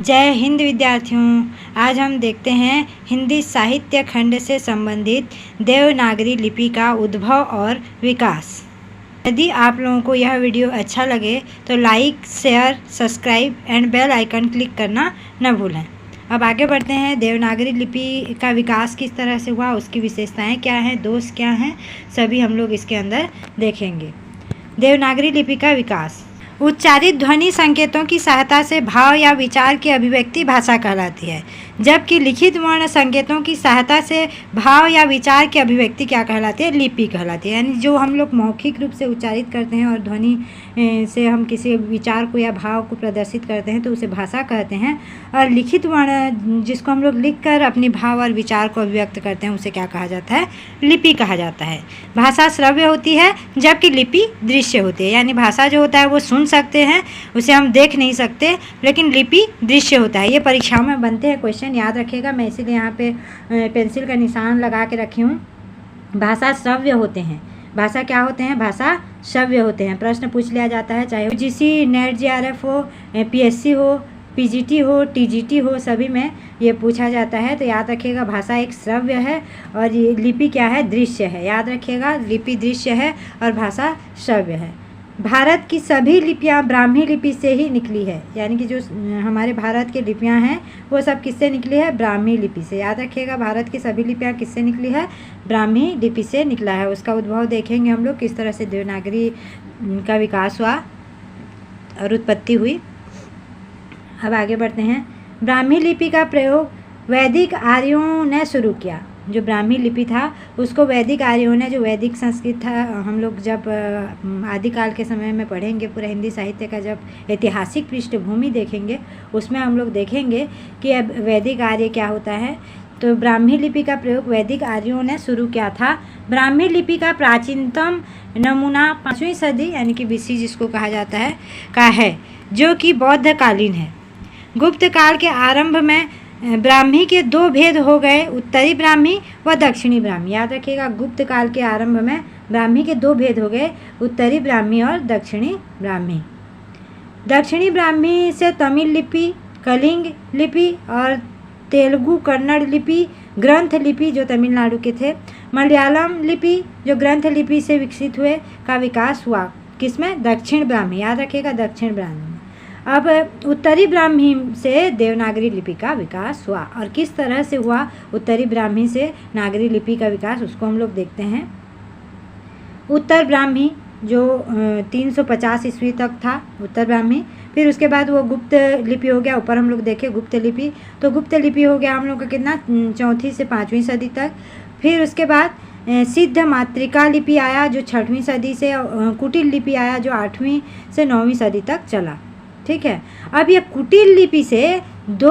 जय हिंद विद्यार्थियों। आज हम देखते हैं हिंदी साहित्य खंड से संबंधित देवनागरी लिपि का उद्भव और विकास। यदि आप लोगों को यह वीडियो अच्छा लगे तो like, share, subscribe and bell icon click करना न भूलें। अब आगे बढ़ते हैं। देवनागरी लिपि का विकास किस तरह से हुआ, उसकी विशेषताएं क्या हैं, दोष क्या हैं, सभी हम लोग इसके अंदर देखेंगे। देवनागरी लिपि का विकास। उच्चारित ध्वनि संकेतों की सहायता से भाव या विचार की अभिव्यक्ति भाषा कहलाती है, जबकि लिखित वर्ण संकेतों की सहायता से भाव या विचार की अभिव्यक्ति क्या कहलाती है, लिपि कहलाती है। यानी जो हम लोग मौखिक रूप से उच्चारित करते हैं और ध्वनि से हम किसी विचार को या भाव को प्रदर्शित करते हैं तो उसे भाषा कहते हैं, और लिखित वर्ण जिसको हम लोग लिखकर अपनी भाव और विचार को अभिव्यक्त करते हैं उसे क्या कहा जाता है, लिपि कहा जाता है। भाषा श्रव्य होती है जबकि लिपि दृश्य होती है। यानी भाषा जो होता है वो सुन सकते हैं, उसे हम देख नहीं सकते, लेकिन लिपि दृश्य होता है। ये परीक्षाओं में बनते हैं क्वेश्चन, याद रखिएगा। मैं इसीलिए यहाँ पे पेंसिल का निशान लगा के रखी हूँ। भाषा श्रव्य होते हैं। भाषा क्या होते हैं, भाषा श्रव्य होते हैं। प्रश्न पूछ लिया जाता है, चाहे यूजीसी, नेट, जीआरएफ हो, पीएससी हो, पीजीटी हो, टीजीटी हो, सभी में ये पूछा जाता है। तो याद रखिएगा भाषा एक श्रव्य है और ये लिपि क्या है, दृश्य है। याद रखिएगा लिपि दृश्य है और भाषा श्रव्य है। भारत की सभी लिपियाँ ब्राह्मी लिपि से ही निकली है। यानी कि जो हमारे भारत की लिपियाँ हैं वो सब किससे निकली है, ब्राह्मी लिपि से। याद रखिएगा भारत की सभी लिपियाँ किससे निकली है, ब्राह्मी लिपि से निकला है। उसका उद्भव देखेंगे हम लोग, किस तरह से देवनागरी का विकास हुआ और उत्पत्ति हुई। अब आगे बढ़ते हैं। ब्राह्मी लिपि का प्रयोग वैदिक आर्यों ने शुरू किया। जो ब्राह्मी लिपि था उसको वैदिक आर्यों ने, जो वैदिक संस्कृत था, हम लोग जब आदिकाल के समय में पढ़ेंगे पूरा हिंदी साहित्य का, जब ऐतिहासिक पृष्ठभूमि देखेंगे उसमें हम लोग देखेंगे कि अब वैदिक आर्य क्या होता है। तो ब्राह्मी लिपि का प्रयोग वैदिक आर्यों ने शुरू किया था। ब्राह्मी लिपि का प्राचीनतम नमूना 5वीं सदी यानी कि बीसी जिसको कहा जाता है का है, जो कि बौद्धकालीन है। गुप्त काल के आरंभ में ब्राह्मी के दो भेद हो गए, उत्तरी ब्राह्मी व दक्षिणी ब्राह्मी। याद रखिएगा गुप्त काल के आरंभ में ब्राह्मी के दो भेद हो गए, उत्तरी ब्राह्मी और दक्षिणी ब्राह्मी। दक्षिणी ब्राह्मी से तमिल लिपि, कलिंग लिपि और तेलुगु कन्नड़ लिपि, ग्रंथ लिपि जो तमिलनाडु के थे, मलयालम लिपि जो ग्रंथ लिपि से विकसित हुए का विकास हुआ। किसमें, दक्षिण ब्राह्मी। याद रखिएगा दक्षिण ब्राह्मी। अब उत्तरी ब्राह्मी से देवनागरी लिपि का विकास हुआ। और किस तरह से हुआ उत्तरी ब्राह्मी से नागरी लिपि का विकास, उसको हम लोग देखते हैं। उत्तर ब्राह्मी जो 350 ईस्वी तक था उत्तर ब्राह्मी, फिर उसके बाद वो गुप्त लिपि हो गया। ऊपर हम लोग देखें गुप्त लिपि, तो गुप्त लिपि हो गया हम लोग का कितना, 4वीं से 5वीं सदी तक। फिर उसके बाद सिद्ध मातृका लिपि आया जो 6वीं सदी से, कुटिल लिपि आया जो 8वीं से 9वीं सदी तक चला। ठीक है। अब ये कुटिल लिपि से दो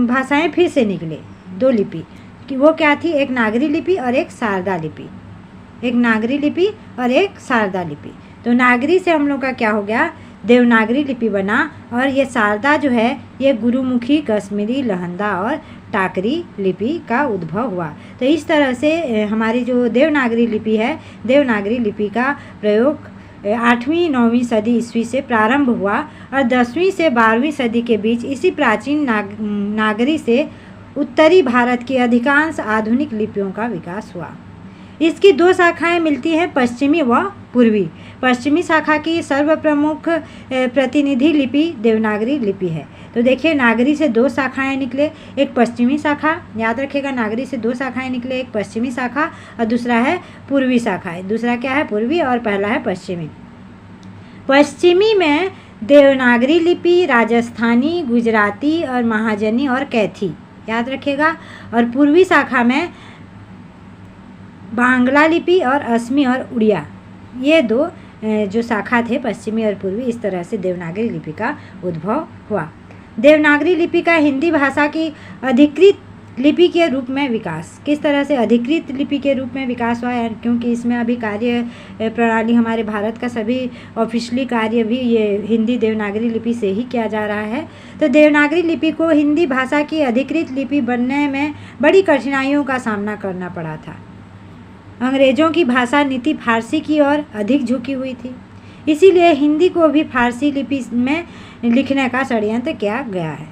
भाषाएं फिर से निकले, दो लिपि कि वो क्या थी, एक नागरी लिपि और एक शारदा लिपि। एक नागरी लिपि और एक शारदा लिपि। तो नागरी से हम लोग का क्या हो गया, देवनागरी लिपि बना, और ये शारदा जो है ये गुरुमुखी, कश्मीरी, लहंदा और टाकरी लिपि का उद्भव हुआ। तो इस तरह से हमारी जो देवनागरी लिपि है, देवनागरी लिपि का प्रयोग 8वीं 9वीं सदी ईस्वी से प्रारंभ हुआ और 10वीं से 12वीं सदी के बीच इसी प्राचीन नागरी से उत्तरी भारत की अधिकांश आधुनिक लिपियों का विकास हुआ। इसकी दो शाखाएं मिलती हैं, पश्चिमी व पूर्वी। पश्चिमी शाखा की सर्वप्रमुख प्रतिनिधि लिपि देवनागरी लिपि है। तो देखिए नागरी से दो शाखाएं निकले, एक पश्चिमी शाखा, याद रखिएगा नागरी से दो शाखाएं निकले, एक पश्चिमी शाखा और दूसरा है पूर्वी शाखा। दूसरा क्या है, पूर्वी, और पहला है पश्चिमी। पश्चिमी में देवनागरी लिपि राजस्थानी, गुजराती और महाजनी और कैथी, याद रखिएगा। और पूर्वी शाखा में बांग्ला लिपि और असमी और उड़िया, ये दो जो शाखा थे पश्चिमी और पूर्वी। इस तरह से देवनागरी लिपि का उद्भव हुआ। देवनागरी लिपि का हिंदी भाषा की अधिकृत लिपि के रूप में विकास। किस तरह से अधिकृत लिपि के रूप में विकास हुआ है, क्योंकि इसमें अभी कार्य प्रणाली हमारे भारत का सभी ऑफिशियली कार्य भी ये हिंदी देवनागरी लिपि से ही किया जा रहा है। तो देवनागरी लिपि को हिंदी भाषा की अधिकृत लिपि बनने में बड़ी कठिनाइयों का सामना करना पड़ा था। अंग्रेज़ों की भाषा नीति फारसी की ओर अधिक झुकी हुई थी, इसीलिए हिंदी को भी फारसी लिपि में लिखने का षड्यंत्र किया गया है।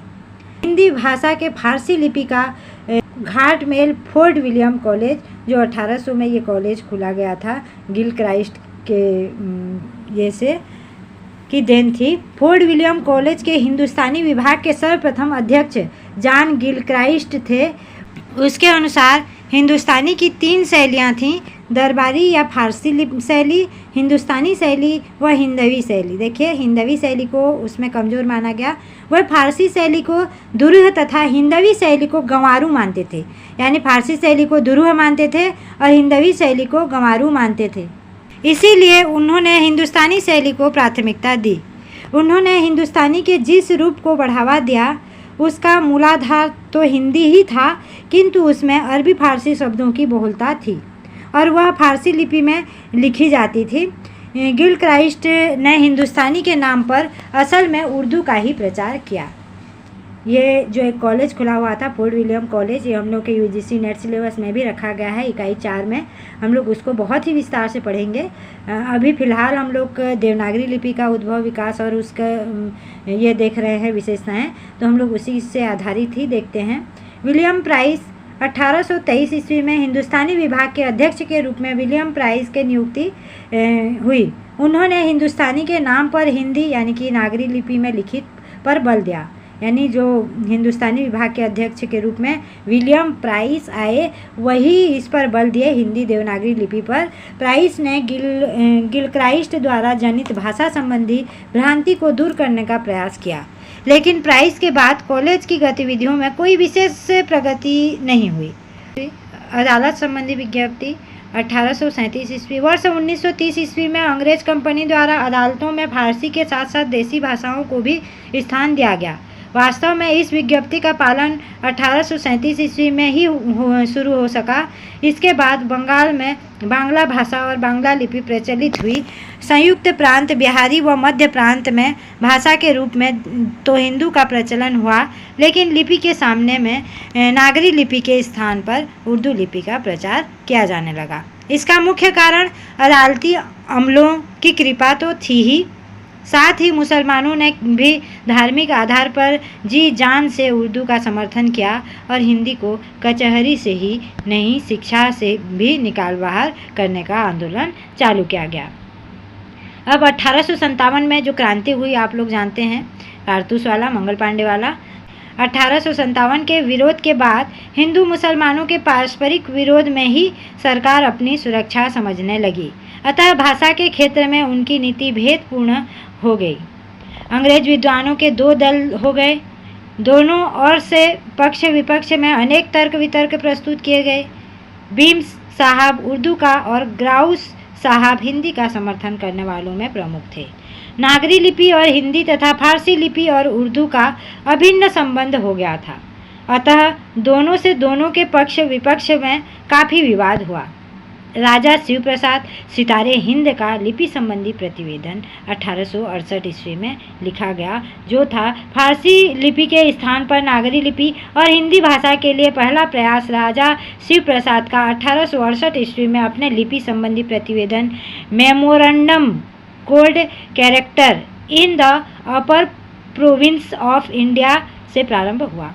हिंदी भाषा के फारसी लिपि का घाटमेल फोर्ट विलियम कॉलेज, जो 1800 में ये कॉलेज खुला गया था, गिल क्राइस्ट के ये से की देन थी। फोर्ट विलियम कॉलेज के हिंदुस्तानी विभाग के सर्वप्रथम अध्यक्ष जॉन गिल क्राइस्ट थे। उसके अनुसार हिंदुस्तानी की 3 शैलियाँ थीं, दरबारी या फारसी शैली, हिंदुस्तानी शैली व हिंदवी शैली। देखिए, हिंदवी शैली को उसमें कमज़ोर माना गया। वह फारसी शैली को दुरूह तथा हिंदवी शैली को गंवारू मानते थे। यानी फारसी शैली को दुरूह मानते थे और हिंदवी शैली को गंवारू मानते थे। इसीलिए उन्होंने हिंदुस्तानी शैली को प्राथमिकता दी। उन्होंने हिंदुस्तानी के जिस रूप को बढ़ावा दिया उसका मूलाधार तो हिंदी ही था, किंतु उसमें अरबी फारसी शब्दों की बहुलता थी और वह फारसी लिपि में लिखी जाती थी। गिल क्राइस्ट ने हिंदुस्तानी के नाम पर असल में उर्दू का ही प्रचार किया। ये जो एक कॉलेज खुला हुआ था फोर्ट विलियम कॉलेज, ये हम लोग के यूजीसी नेट सिलेबस में भी रखा गया है। इकाई 4 में हम लोग उसको बहुत ही विस्तार से पढ़ेंगे। अभी फ़िलहाल हम लोग देवनागरी लिपि का उद्भव, विकास और उसका ये देख रहे हैं विशेषताएँ, तो हम लोग उसी से आधारित ही देखते हैं। विलियम प्राइस 1823 ईस्वी में हिंदुस्तानी विभाग के अध्यक्ष के रूप में विलियम प्राइस की नियुक्ति हुई। उन्होंने हिंदुस्तानी के नाम पर हिंदी यानी कि नागरी लिपि में लिखित पर बल दिया। यानी जो हिंदुस्तानी विभाग के अध्यक्ष के रूप में विलियम प्राइस आए, वही इस पर बल दिए, हिंदी देवनागरी लिपि पर। प्राइस ने गिल क्राइस्ट द्वारा जनित भाषा संबंधी भ्रांति को दूर करने का प्रयास किया, लेकिन प्राइस के बाद कॉलेज की गतिविधियों में कोई विशेष प्रगति नहीं हुई। अदालत संबंधी विज्ञप्ति 1837 ईस्वी। वर्ष 1930 ईस्वी में अंग्रेज कंपनी द्वारा अदालतों में फारसी के साथ साथ देसी भाषाओं को भी स्थान दिया गया। वास्तव में इस विज्ञप्ति का पालन 1837 ईस्वी में ही शुरू हो सका। इसके बाद बंगाल में बांग्ला भाषा और बांग्ला लिपि प्रचलित हुई। संयुक्त प्रांत, बिहारी व मध्य प्रांत में भाषा के रूप में तो हिंदू का प्रचलन हुआ, लेकिन लिपि के सामने में नागरी लिपि के स्थान पर उर्दू लिपि का प्रचार किया जाने लगा। इसका मुख्य कारण अदालती अमलों की कृपा तो थी ही, साथ ही मुसलमानों ने भी धार्मिक आधार पर जी जान से उर्दू का समर्थन किया और हिंदी को कचहरी से ही नहीं, शिक्षा से भी निकाल बाहर करने का आंदोलन चालू किया गया। अब 1857 में जो क्रांति हुई आप लोग जानते हैं, कारतूस वाला, मंगल पांडे वाला। 1857 के विरोध के बाद हिंदू मुसलमानों के पारस्परिक विरोध में ही सरकार अपनी सुरक्षा समझने लगी, अतः भाषा के क्षेत्र में उनकी नीति भेदपूर्ण हो गई। अंग्रेज विद्वानों के 2 दल हो गए। दोनों ओर से पक्ष विपक्ष में अनेक तर्क वितर्क प्रस्तुत किए गए। बीम्स साहब उर्दू का और ग्राउस साहब हिंदी का समर्थन करने वालों में प्रमुख थे। नागरी लिपि और हिंदी तथा फारसी लिपि और उर्दू का अभिन्न संबंध हो गया था, अतः दोनों से दोनों के पक्ष विपक्ष में काफ़ी विवाद हुआ। राजा शिव प्रसाद सितारे हिंद का लिपि संबंधी प्रतिवेदन 1868 ईस्वी में लिखा गया, जो था फारसी लिपि के स्थान पर नागरी लिपि और हिंदी भाषा के लिए पहला प्रयास। राजा शिव प्रसाद का 1868 ईस्वी में अपने लिपि संबंधी प्रतिवेदन memorandum code character in the upper province of India से प्रारंभ हुआ।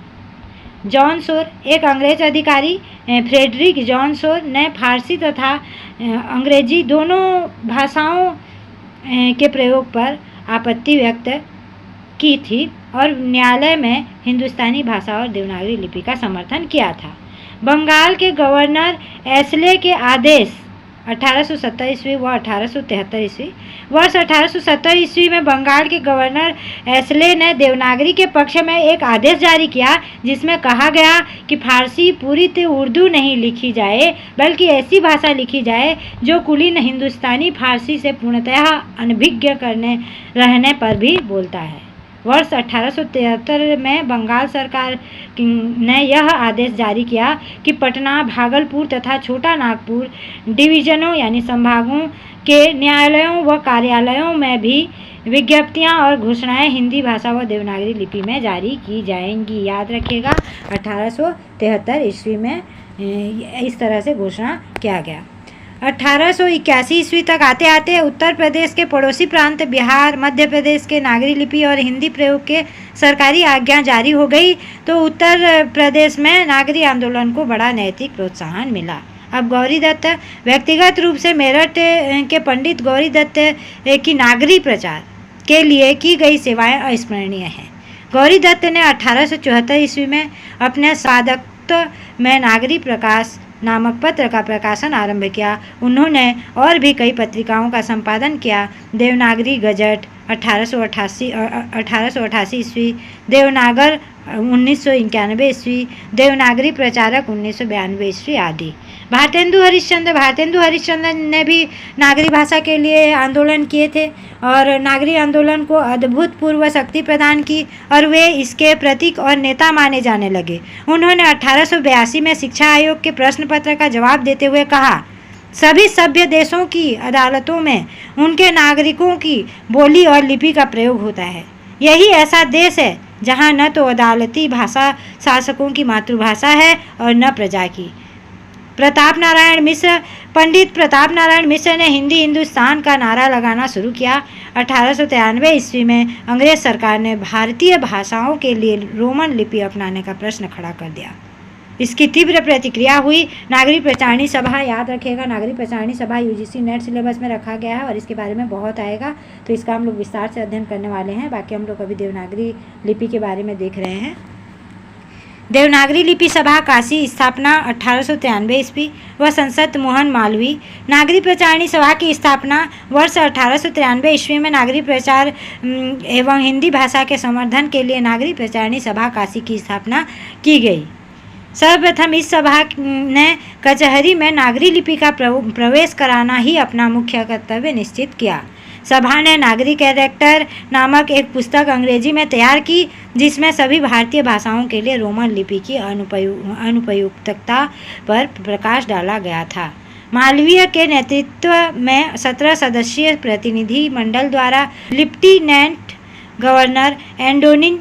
जॉन शोर, एक अंग्रेज अधिकारी फ्रेडरिक जॉन शोर ने फारसी तथा अंग्रेजी दोनों भाषाओं के प्रयोग पर आपत्ति व्यक्त की थी और न्यायालय में हिंदुस्तानी भाषा और देवनागरी लिपि का समर्थन किया था। बंगाल के गवर्नर एस्ले के आदेश 1870 ईस्वी व 1873 ईस्वी। वर्ष 1870 ईस्वी में बंगाल के गवर्नर एस्ले ने देवनागरी के पक्ष में एक आदेश जारी किया, जिसमें कहा गया कि फारसी पूरी उर्दू नहीं लिखी जाए, बल्कि ऐसी भाषा लिखी जाए जो कुलीन हिंदुस्तानी फारसी से पूर्णतः अनभिज्ञ रहने पर भी बोलता है। वर्ष 1873 में बंगाल सरकार ने यह आदेश जारी किया कि पटना, भागलपुर तथा छोटा नागपुर डिवीजनों यानी संभागों के न्यायालयों व कार्यालयों में भी विज्ञप्तियां और घोषणाएं हिंदी भाषा व देवनागरी लिपि में जारी की जाएंगी। याद रखिएगा, 1873 ईस्वी में इस तरह से घोषणा किया गया। 1881 ईस्वी तक आते आते उत्तर प्रदेश के पड़ोसी प्रांत बिहार, मध्य प्रदेश के नागरी लिपि और हिंदी प्रयोग के सरकारी आज्ञा जारी हो गई तो उत्तर प्रदेश में नागरी आंदोलन को बड़ा नैतिक प्रोत्साहन मिला। अब गौरी दत्त व्यक्तिगत रूप से मेरठ के पंडित गौरी दत्त की नागरी प्रचार के लिए की गई सेवाएं अविस्मरणीय हैं। गौरी दत्त ने 1874 ईस्वी में अपने साधकत्व में नागरी प्रकाश नामक पत्र का प्रकाशन आरंभ किया। उन्होंने और भी कई पत्रिकाओं का संपादन किया। देवनागरी गजट 1888 ईस्वी, देवनागर 1991 ईस्वी, देवनागरी प्रचारक 1992 ईस्वी आदि। भारतेंदु हरिश्चंद्र ने भी नागरी भाषा के लिए आंदोलन किए थे और नागरी आंदोलन को अभूतपूर्व शक्ति प्रदान की और वे इसके प्रतीक और नेता माने जाने लगे। उन्होंने 1882 में शिक्षा आयोग के प्रश्न पत्र का जवाब देते हुए कहा, सभी सभ्य देशों की अदालतों में उनके नागरिकों की बोली और लिपि का प्रयोग होता है। यही ऐसा देश है जहाँ न तो अदालती भाषा शासकों की मातृभाषा है और न प्रजा की। पंडित प्रताप नारायण मिश्र ने हिंदी हिंदुस्तान का नारा लगाना शुरू किया। 1893 ईस्वी में अंग्रेज सरकार ने भारतीय भाषाओं के लिए रोमन लिपि अपनाने का प्रश्न खड़ा कर दिया। इसकी तीव्र प्रतिक्रिया हुई। नागरी प्रचारणी सभा, याद रखिएगा, नागरी प्रचारणी सभा यूजीसी नेट सिलेबस में रखा गया है और इसके बारे में बहुत आएगा, तो इसका हम लोग विस्तार से अध्ययन करने वाले हैं। बाकी हम लोग अभी देवनागरी लिपि के बारे में देख रहे हैं। देवनागरी लिपि सभा काशी, स्थापना 1893 ईस्वी व संसद मोहन मालवीय। नागरी प्रचारणी सभा की स्थापना वर्ष 1893 ईस्वी में नागरी प्रचार एवं हिंदी भाषा के संवर्धन के लिए नागरी प्रचारणी सभा काशी की स्थापना की गई। सर्वप्रथम इस सभा ने कचहरी में नागरी लिपि का प्रवेश कराना ही अपना मुख्य कर्तव्य निश्चित किया। सभा ने नागरी कैरेक्टर नामक एक पुस्तक अंग्रेजी में तैयार की जिसमें सभी भारतीय भाषाओं के लिए रोमन लिपि की अनुपयुक्तता पर प्रकाश डाला गया था। मालवीय के नेतृत्व में 17 सदस्यीय प्रतिनिधि मंडल द्वारा लेफ्टिनेंट गवर्नर एंटोनी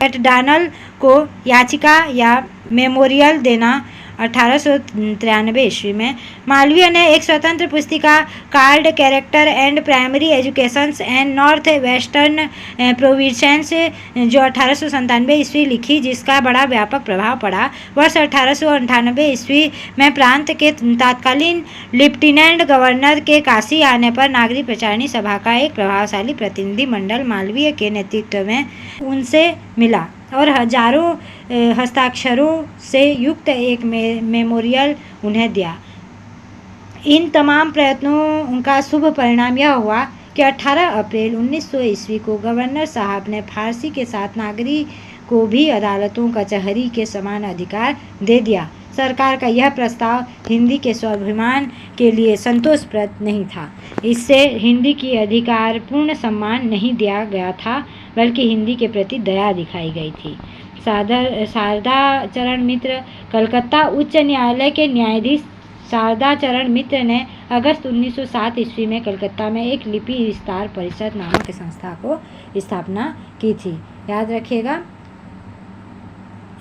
मैकडॉनल्ड को याचिका या मेमोरियल देना 1893 ईस्वी में। मालवीय ने एक स्वतंत्र पुस्तिका card character and primary educations and north western provinces जो 1897 ईस्वी लिखी, जिसका बड़ा व्यापक प्रभाव पड़ा। वर्ष 1898 ईस्वी में प्रांत के तत्कालीन लेफ्टिनेंट गवर्नर के काशी आने पर नागरी प्रचारणी सभा का एक प्रभावशाली प्रतिनिधि मंडल मालवीय के नेतृत्व में उनसे मिला और हजारों हस्ताक्षरों से युक्त एक मेमोरियल उन्हें दिया। इन तमाम प्रयत्नों का शुभ परिणाम यह हुआ कि 18 अप्रैल 1900 ईस्वी को गवर्नर साहब ने फारसी के साथ नागरी को भी अदालतों कचहरी के समान अधिकार दे दिया। सरकार का यह प्रस्ताव हिंदी के स्वाभिमान के लिए संतोषप्रद नहीं था। इससे हिंदी की अधिकार पूर्ण सम्मान नहीं दिया गया था, बल्कि हिंदी के प्रति दया दिखाई गई थी। शारदा चरण मित्र, कलकत्ता उच्च न्यायालय के न्यायाधीश शारदा चरण मित्र ने अगस्त 1907 ईस्वी में कलकत्ता में एक लिपि विस्तार परिषद नामक संस्था को स्थापना की थी। याद रखिएगा,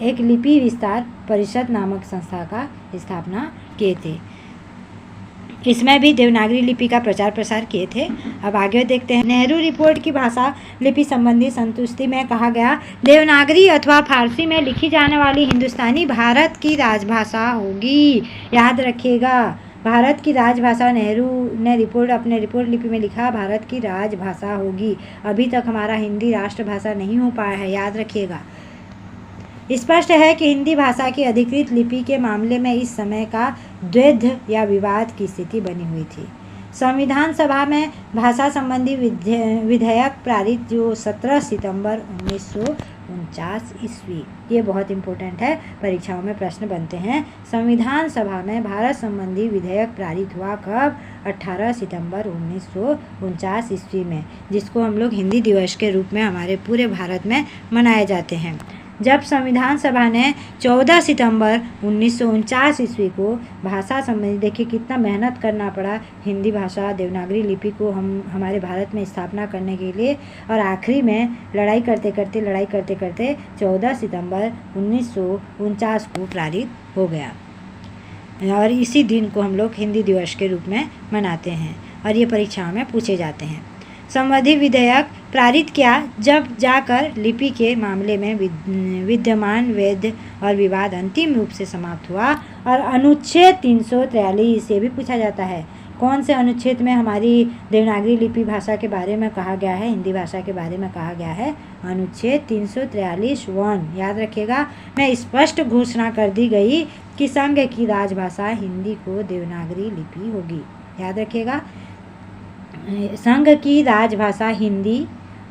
एक लिपि विस्तार परिषद नामक संस्था का स्थापना किए थे। इसमें भी देवनागरी लिपि का प्रचार प्रसार किए थे। अब आगे देखते हैं। नेहरू रिपोर्ट की भाषा लिपि संबंधी संतुष्टि में कहा गया, देवनागरी अथवा फारसी में लिखी जाने वाली हिंदुस्तानी भारत की राजभाषा होगी। याद रखिएगा, भारत की राजभाषा। नेहरू ने अपने रिपोर्ट लिपि में लिखा, भारत की राजभाषा होगी। अभी तक हमारा हिंदी राष्ट्रभाषा नहीं हो पाया है, याद रखिएगा। स्पष्ट है कि हिंदी भाषा की अधिकृत लिपि के मामले में इस समय का द्वैध या विवाद की स्थिति बनी हुई थी। संविधान सभा में भाषा संबंधी विधेयक पारित जो 17 सितंबर 1949 ईस्वी, ये बहुत इम्पोर्टेंट है, परीक्षाओं में प्रश्न बनते हैं। संविधान सभा में भारत संबंधी विधेयक पारित हुआ कब? 18 सितंबर 1949 ईस्वी में, जिसको हम लोग हिंदी दिवस के रूप में हमारे पूरे भारत में मनाए जाते हैं। जब संविधान सभा ने 14 सितंबर 1949 ईस्वी को भाषा संबंधी, देखिए कितना मेहनत करना पड़ा हिंदी भाषा देवनागरी लिपि को हमारे भारत में स्थापना करने के लिए, और आखिरी में लड़ाई करते करते 14 सितंबर 1949 को पारित हो गया। और इसी दिन को हम लोग हिंदी दिवस के रूप में मनाते हैं और ये परीक्षाओं में पूछे जाते हैं। संविधि विधेयक पारित किया जब जाकर लिपि के मामले में विद्यमान वेद और विवाद अंतिम रूप से समाप्त हुआ। और अनुच्छेद 343 से भी पूछा जाता है, कौन से अनुच्छेद में हमारी देवनागरी लिपि भाषा के बारे में कहा गया है, हिंदी भाषा के बारे में कहा गया है। अनुच्छेद 343(1) याद रखिएगा, में स्पष्ट घोषणा कर दी गई कि संघ की राजभाषा हिंदी को देवनागरी लिपि होगी। याद रखिएगा, संघ की राजभाषा हिंदी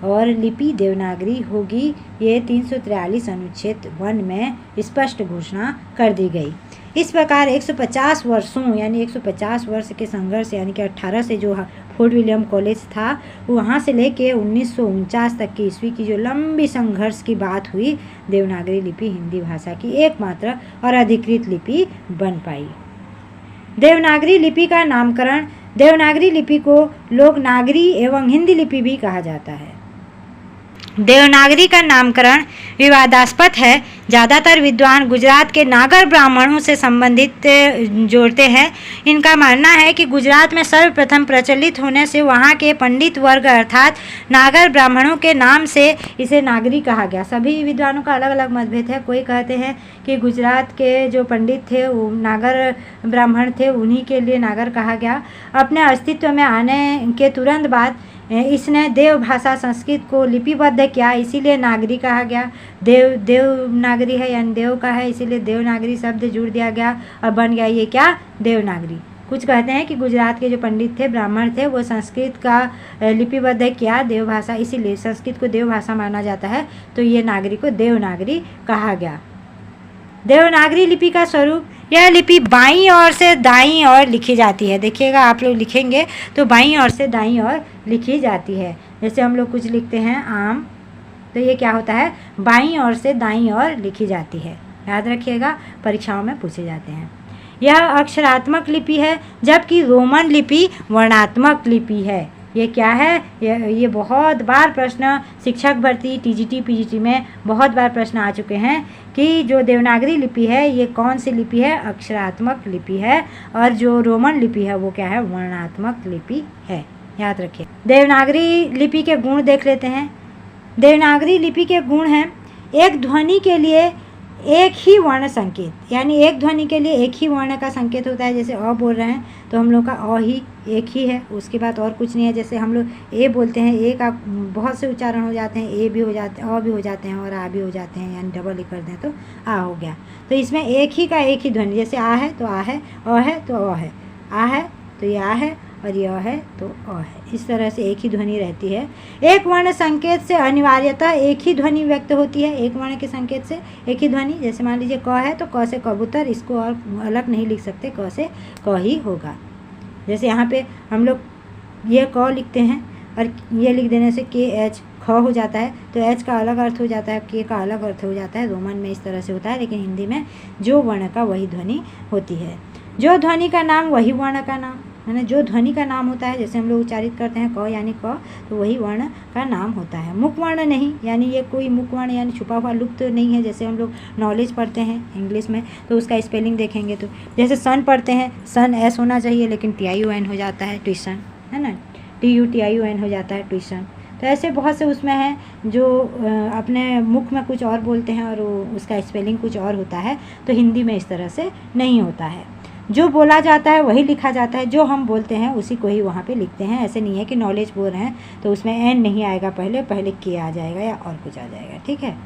और लिपि देवनागरी होगी। ये 343 अनुच्छेद 1 में स्पष्ट घोषणा कर दी गई। इस प्रकार 150 वर्षों यानी 150 वर्ष के संघर्ष यानी कि 18 से जो फोर्ट विलियम कॉलेज था वहाँ से लेके 1949 तक की ईस्वी की जो लंबी संघर्ष की बात हुई, देवनागरी लिपि हिंदी भाषा की एकमात्र और अधिकृत लिपि बन पाई। देवनागरी लिपि का नामकरण, देवनागरी लिपि को लोक नागरी एवं हिंदी लिपि भी कहा जाता है। देवनागरी का नामकरण विवादास्पद है। ज़्यादातर विद्वान गुजरात के नागर ब्राह्मणों से संबंधित जोड़ते हैं। इनका मानना है कि गुजरात में सर्वप्रथम प्रचलित होने से वहाँ के पंडित वर्ग अर्थात नागर ब्राह्मणों के नाम से इसे नागरी कहा गया। सभी विद्वानों का अलग अलग मतभेद है। कोई कहते हैं कि गुजरात के जो पंडित थे वो नागर ब्राह्मण थे, उन्हीं के लिए नागर कहा गया। अपने अस्तित्व में आने के तुरंत बाद इसने देव भाषा संस्कृत को लिपिबद्ध किया, इसीलिए नागरी कहा गया। देवनागरी है यानी देव का है, इसीलिए देवनागरी शब्द जुड़ दिया गया और बन गया ये क्या, देवनागरी। कुछ कहते हैं कि गुजरात के जो पंडित थे, ब्राह्मण थे, वो संस्कृत का लिपिबद्ध किया देव भाषा, इसीलिए संस्कृत को देव भाषा माना जाता है, तो ये नागरी को देवनागरी कहा गया। देवनागरी लिपि का स्वरूप, यह लिपि बाईं ओर से दाईं ओर लिखी जाती है। देखिएगा, आप लोग लिखेंगे तो बाईं ओर से दाईं ओर लिखी जाती है। जैसे हम लोग कुछ लिखते हैं आम, तो ये क्या होता है, बाईं ओर से दाईं ओर लिखी जाती है। याद रखिएगा, परीक्षाओं में पूछे जाते हैं। यह अक्षरात्मक लिपि है, जबकि रोमन लिपि वर्णात्मक लिपि है। ये क्या है, ये बहुत बार प्रश्न शिक्षक भर्ती टीजीटी पीजीटी में बहुत बार प्रश्न आ चुके हैं कि जो देवनागरी लिपि है ये कौन सी लिपि है, अक्षरात्मक लिपि है, और जो रोमन लिपि है वो क्या है, वर्णात्मक लिपि है। याद रखिए। देवनागरी लिपि के गुण देख लेते हैं। देवनागरी लिपि के गुण हैं, एक ध्वनि के लिए एक ही वर्ण संकेत, यानी एक ध्वनि के लिए एक ही वर्ण का संकेत होता है। जैसे अ बोल रहे हैं तो हम लोग का अ ही एक ही है, उसके बाद और कुछ नहीं है। जैसे हम लोग ए बोलते हैं, ए का बहुत से उच्चारण हो जाते हैं, ए भी हो जाते हैं, अ भी हो जाते हैं और आ भी हो जाते हैं, यानी डबल कर दें तो आ हो गया। तो इसमें एक ही का एक ही ध्वनि, जैसे आ है तो आ है, अ है तो अ है, आ है तो ये आ है और यह है तो अ है। इस तरह से एक ही ध्वनि रहती है। एक वर्ण संकेत से अनिवार्यतः एक ही ध्वनि व्यक्त होती है। एक वर्ण के संकेत से एक ही ध्वनि, जैसे मान लीजिए क है तो क से कबूतर, इसको और अलग नहीं लिख सकते, क से क ही होगा। जैसे यहाँ पे हम लोग ये क लिखते हैं और ये लिख देने से के एच ख हो जाता है, तो एच का अलग अर्थ हो जाता है, के का अलग अर्थ हो जाता है। रोमन में इस तरह से होता है, लेकिन हिंदी में जो वर्ण का वही ध्वनि होती है। जो ध्वनि का नाम वही वर्ण का नाम, है ना। जो ध्वनि का नाम होता है, जैसे हम लोग उच्चारित करते हैं क यानी क, तो वही वर्ण का नाम होता है। मुख वर्ण नहीं, यानी ये कोई मुख वर्ण यानी छुपा हुआ लुप्त नहीं है। जैसे हम लोग नॉलेज पढ़ते हैं इंग्लिश में तो उसका स्पेलिंग देखेंगे तो जैसे सन पढ़ते हैं, सन एस होना चाहिए लेकिन TION हो जाता है, ट्यूशन, है ना, TUTION हो जाता है, ट्यूशन। तो ऐसे बहुत से उसमें हैं जो अपने मुख में कुछ और बोलते हैं और उसका स्पेलिंग कुछ और होता है। तो हिंदी में इस तरह से नहीं होता है। जो बोला जाता है वही लिखा जाता है, जो हम बोलते हैं उसी को ही वहाँ पे लिखते हैं। ऐसे नहीं है कि नॉलेज बोल रहे हैं तो उसमें एन नहीं आएगा, पहले के आ जाएगा या और कुछ आ जाएगा, ठीक है।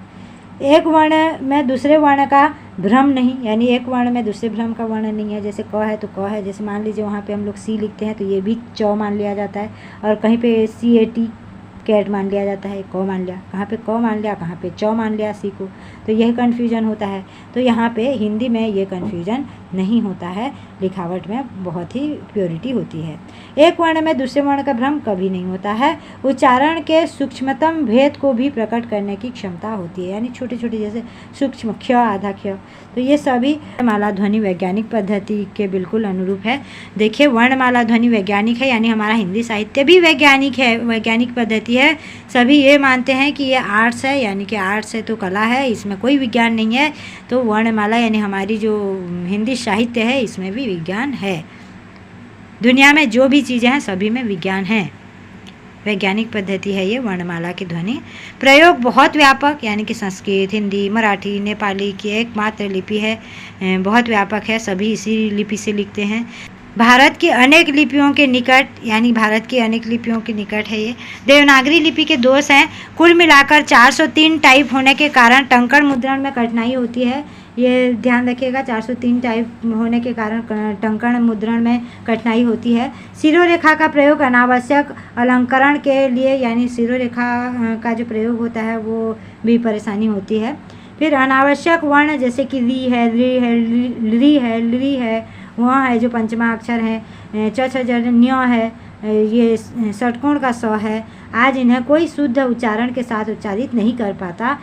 एक वर्ण में दूसरे वर्ण का भ्रम नहीं, यानी एक वर्ण में दूसरे भ्रम का वर्ण नहीं है। जैसे क है तो क है, जैसे मान लीजिए वहाँ पे हम लोग सी लिखते हैं तो ये भी च मान लिया जाता है, और कहीं पे CAT कैट मान लिया जाता है, क मान लिया, कहाँ पे क मान लिया, कहाँ पे च मान लिया सी को, तो यही कन्फ्यूजन होता है। तो यहाँ पे हिंदी में ये कन्फ्यूजन नहीं होता है, लिखावट में बहुत ही प्योरिटी होती है। एक वर्ण में दूसरे वर्ण का भ्रम कभी नहीं होता है। उच्चारण के सूक्ष्मतम भेद को भी प्रकट करने की क्षमता होती है, यानी छोटे छोटे जैसे सूक्ष्म क्ष, आधा क्ष, तो ये सभी माला ध्वनि वैज्ञानिक पद्धति के बिल्कुल अनुरूप है। देखिए, वर्णमाला ध्वनि वैज्ञानिक है, यानी हमारा हिंदी साहित्य भी वैज्ञानिक है, वैज्ञानिक पद्धति है। सभी ये मानते हैं कि ये आर्ट्स है, यानी कि आर्ट्स है तो कला है, इसमें कोई विज्ञान नहीं है। तो वर्णमाला यानी हमारी जो हिंदी साहित्य है इसमें भी विज्ञान है। दुनिया में जो भी चीज़ें हैं सभी में विज्ञान है। वैज्ञानिक पद्धति है ये वर्णमाला की ध्वनि। प्रयोग बहुत व्यापक, यानी कि संस्कृत, हिंदी, मराठी, नेपाली की एकमात्र लिपि है, बहुत व्यापक है, सभी इसी लिपि से लिखते हैं। भारत की अनेक लिपियों के निकट, यानी भारत की अनेक लिपियों के निकट है ये। देवनागरी लिपि के दोष हैं, कुल मिलाकर 403 टाइप होने के कारण टंकण मुद्रण में कठिनाई होती है। ये ध्यान रखिएगा, 403 टाइप होने के कारण टंकण मुद्रण में कठिनाई होती है। शिरोरेखा का प्रयोग अनावश्यक अलंकरण के लिए, यानी शिरोरेखा का जो प्रयोग होता है वो भी परेशानी होती है। फिर अनावश्यक वर्ण जैसे कि री है, री है, ली है, ली है, वह है जो पंचमा अक्षर है, न्य है, ये षटकोण का स है, आज इन्हें कोई शुद्ध उच्चारण के साथ उच्चारित नहीं कर पाता।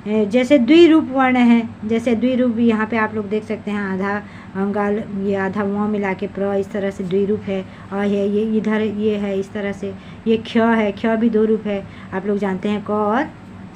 जैसे द्विरूप वर्ण है, जैसे द्विरूप यहाँ पे आप लोग देख सकते हैं, आधा अंगाल, ये आधा वहाँ मिला के प्र, इस तरह से द्विरूप है। और है ये इधर ये है इस तरह से, ये क्ष है, क्ष भी दो रूप है, आप लोग जानते हैं, क और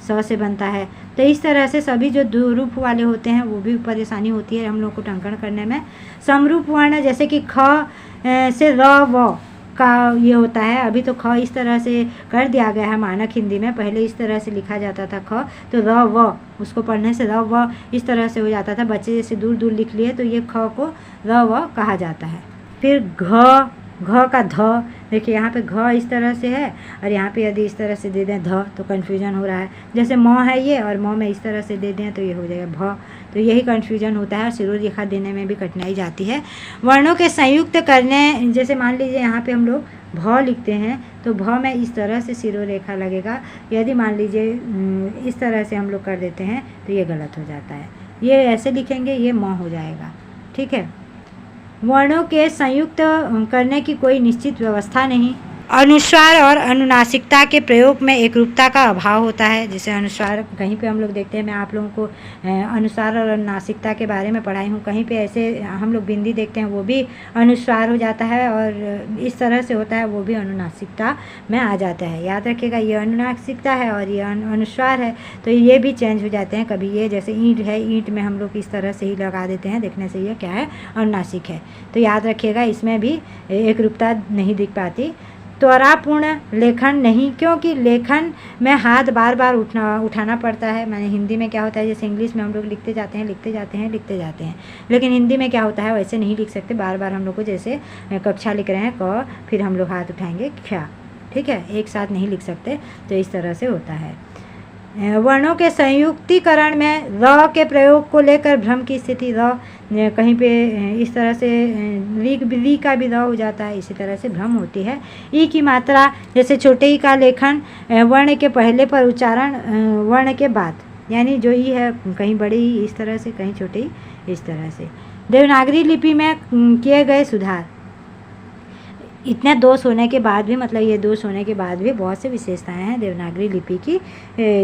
स से बनता है। तो इस तरह से सभी जो दो रूप वाले होते हैं वो भी परेशानी होती है हम लोग को टंकण करने में। समरूप वर्ण जैसे कि ख से र व का ये होता है, अभी तो ख इस तरह से कर दिया गया है मानक हिंदी में, पहले इस तरह से लिखा जाता था ख, तो र व उसको पढ़ने से र व इस तरह से हो जाता था, बच्चे जैसे दूर दूर लिख लिए तो ये ख को र व कहा जाता है। फिर घ, घ का ध, देखिए यहाँ पे घ इस तरह से है और यहाँ पे यदि इस तरह से दे दें ध तो कन्फ्यूजन हो रहा है। जैसे म है ये और म में इस तरह से दे दें तो ये हो जाएगा भ, तो यही कन्फ्यूजन होता है और शिरोरेखा देने में भी कठिनाई जाती है। वर्णों के संयुक्त करने, जैसे मान लीजिए यहाँ पे हम लोग भ लिखते हैं तो भ में इस तरह से शिरोरेखा लगेगा, यदि मान लीजिए इस तरह से हम लोग कर देते हैं तो ये गलत हो जाता है, ये ऐसे लिखेंगे ये म हो जाएगा, ठीक है। वर्णों के संयुक्त करने की कोई निश्चित व्यवस्था नहीं। अनुस्वार और अनुनासिकता के प्रयोग में एकरूपता का अभाव होता है। जैसे अनुस्वार कहीं पे हम लोग देखते हैं, मैं आप लोगों को अनुस्वार और अनुनासिकता के बारे में पढ़ाई हूँ, कहीं पे ऐसे हम लोग बिंदी देखते हैं वो भी अनुस्वार हो जाता है और इस तरह से होता है वो भी अनुनासिकता में आ जाता है। याद रखिएगा ये अनुनासिकता है और ये अनुस्वार है, तो ये भी चेंज हो जाते हैं। कभी ये जैसे ईंट है, ईंट में हम लोग इस तरह से ही लगा देते हैं, देखने से ये क्या है, अनुनासिक है। तो याद रखिएगा इसमें भी एकरूपता नहीं दिख पाती। त्वरापूर्ण लेखन नहीं, क्योंकि लेखन में हाथ बार बार उठाना पड़ता है। माने हिंदी में क्या होता है, जैसे इंग्लिश में हम लोग लिखते जाते हैं लिखते जाते हैं लिखते जाते हैं, लेकिन हिंदी में क्या होता है वैसे नहीं लिख सकते, बार बार हम लोग को, जैसे कक्षा लिख रहे हैं क, फिर हम लोग हाथ उठाएंगे ख्या, ठीक है, एक साथ नहीं लिख सकते, तो इस तरह से होता है। वर्णों के संयुक्तिकरण में र के प्रयोग को लेकर भ्रम की स्थिति, र कहीं पे इस तरह से री का भी र हो जाता है, इसी तरह से भ्रम होती है। ई की मात्रा, जैसे छोटे ई का लेखन वर्ण के पहले पर उच्चारण वर्ण के बाद, यानी जो ई है कहीं बड़े ई इस तरह से, कहीं छोटे ई इस तरह से। देवनागरी लिपि में किए गए सुधार, इतने दोष होने के बाद भी, मतलब ये दोष होने के बाद भी बहुत से विशेषताएं हैं देवनागरी लिपि की,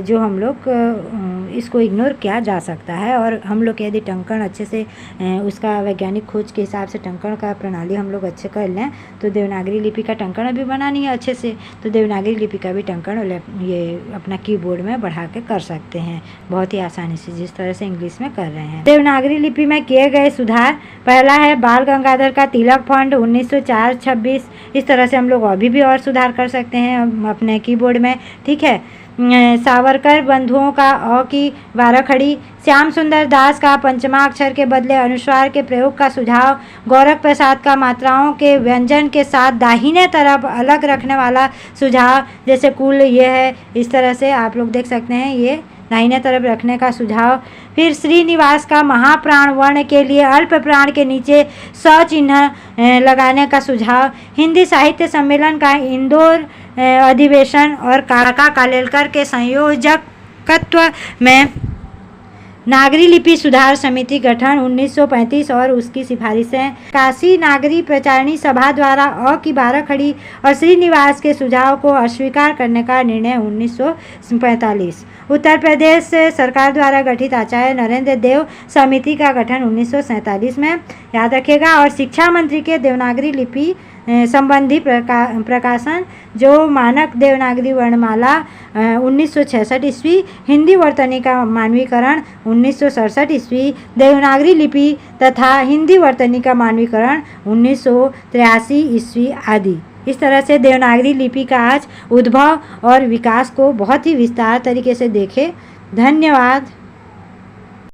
जो हम लोग इसको इग्नोर किया जा सकता है। और हम लोग यदि टंकण अच्छे से उसका वैज्ञानिक खोज के हिसाब से टंकण का प्रणाली हम लोग अच्छे कर लें तो देवनागरी लिपि का टंकण भी बनानी है अच्छे से, तो देवनागरी लिपि का भी टंकण ये अपना कीबोर्ड में बढ़ा के कर सकते हैं बहुत ही आसानी से, जिस तरह से इंग्लिश में कर रहे हैं। देवनागरी लिपि में किए गए सुधार, पहला है बाल गंगाधर का तिलक फंड 1904-26, इस तरह से हम लोग अभी भी और सुधार कर सकते हैं अपने कीबोर्ड में, ठीक है। सावरकर बंधुओं का अ की 12 खड़ी, श्याम सुंदर दास का पंचमा अक्षर के बदले अनुस्वार के प्रयोग का सुझाव, गोरख प्रसाद का मात्राओं के व्यंजन के साथ दाहिने तरफ अलग रखने वाला सुझाव, जैसे कुल ये है इस तरह से आप लोग देख सकते हैं, ये दाहिने तरफ रखने का सुझाव। फिर श्रीनिवास का महाप्राण वर्ण के लिए अल्प प्राण के नीचे स चिन्ह लगाने का सुझाव। हिंदी साहित्य सम्मेलन का इंदौर अधिवेशन और काका कालेलकर के संयोजकत्व में नागरी लिपि सुधार समिति गठन 1935 और उसकी सिफारिशें। काशी नागरी प्रचारणी सभा द्वारा अ की 12 खड़ी और श्रीनिवास के सुझाव को अस्वीकार करने का निर्णय 1945। उत्तर प्रदेश सरकार द्वारा गठित आचार्य नरेंद्र देव समिति का गठन 1947 में, याद रखेगा। और शिक्षा मंत्री के देवनागरी लिपि संबंधी प्रकाशन जो मानक देवनागरी वर्णमाला 1966 ईस्वी, हिंदी वर्तनी मानवीकरण 1967 ईस्वी, देवनागरी लिपि तथा हिंदी वर्तनी का मानवीकरण 1983 ईस्वी आदि। इस तरह से देवनागरी लिपि का आज उद्भव और विकास को बहुत ही विस्तार तरीके से देखे। धन्यवाद।